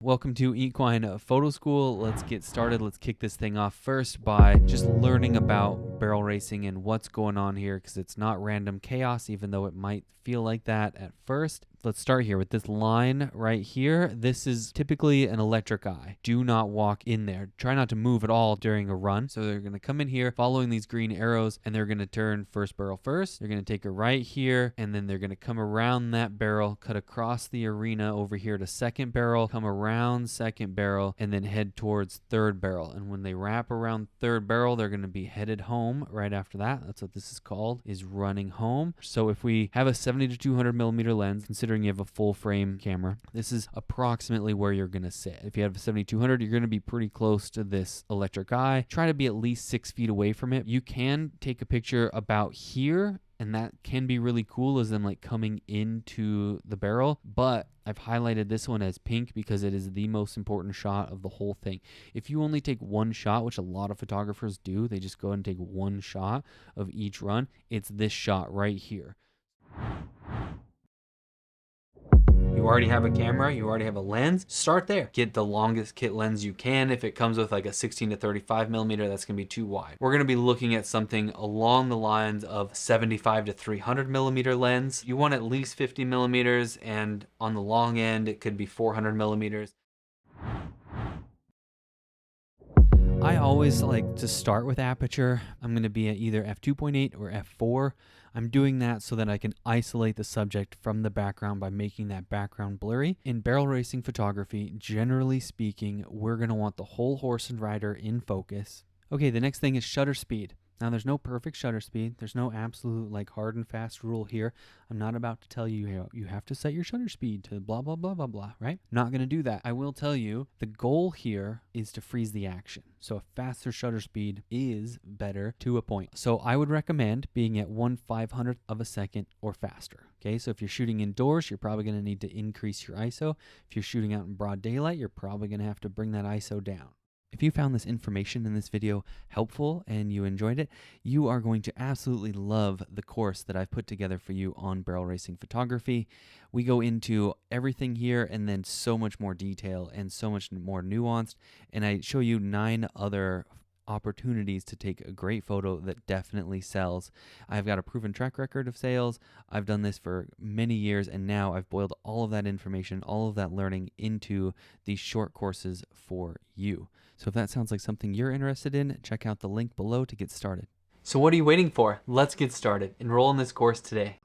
Welcome to Equine Photo School. Let's get started. Let's kick this thing off first by just learning about barrel racing and what's going on here, because it's not random chaos, even though it might feel like that at first. Let's start here with this line right here. This is typically an electric eye. Do not walk in there. Try not to move at all during a run. So they're going to come in here following these green arrows, and they're going to turn first barrel first. They're going to take a right here, and then they're going to come around that barrel, cut across the arena over here to second barrel, come around second barrel, and then head towards third barrel. And when they wrap around third barrel, they're going to be headed home right after that. That's what this is called, is running home. So if we have a 70 to 200 millimeter lens, considering you have a full frame camera, this is approximately where you're going to sit. If you have a 7200, you're going to be pretty close to this electric eye. Try to be at least 6 feet away from it. You can take a picture about here, and that can be really cool as them like coming into the barrel, but I've highlighted this one as pink because it is the most important shot of the whole thing. If you only take one shot, which a lot of photographers do, they just go ahead and take one shot of each run, it's this shot right here. You already have a camera, you already have a lens, start there. Get the longest kit lens you can. If it comes with like a 16 to 35 millimeter, that's gonna be too wide. We're gonna be looking at something along the lines of 75 to 300 millimeter lens. You want at least 50 millimeters, and on the long end, it could be 400 millimeters. I always like to start with aperture. I'm going to be at either f2.8 or f4. I'm doing that so that I can isolate the subject from the background by making that background blurry. In barrel racing photography, generally speaking, we're going to want the whole horse and rider in focus. Okay, the next thing is shutter speed. Now, there's no perfect shutter speed. There's no absolute like hard and fast rule here. I'm not about to tell you you have to set your shutter speed to blah, blah, blah, blah, blah, right? Not going to do that. I will tell you the goal here is to freeze the action. So a faster shutter speed is better to a point. So I would recommend being at 1/500th of a second or faster. Okay, so if you're shooting indoors, you're probably going to need to increase your ISO. If you're shooting out in broad daylight, you're probably going to have to bring that ISO down. If you found this information in this video helpful and you enjoyed it, you are going to absolutely love the course that I've put together for you on barrel racing photography. We go into everything here and then so much more detail and so much more nuanced, and I show you 9 other opportunities to take a great photo that definitely sells. I've got a proven track record of sales. I've done this for many years, and now I've boiled all of that information, all of that learning into these short courses for you. So if that sounds like something you're interested in, check out the link below to get started. So what are you waiting for? Let's get started. Enroll in this course today.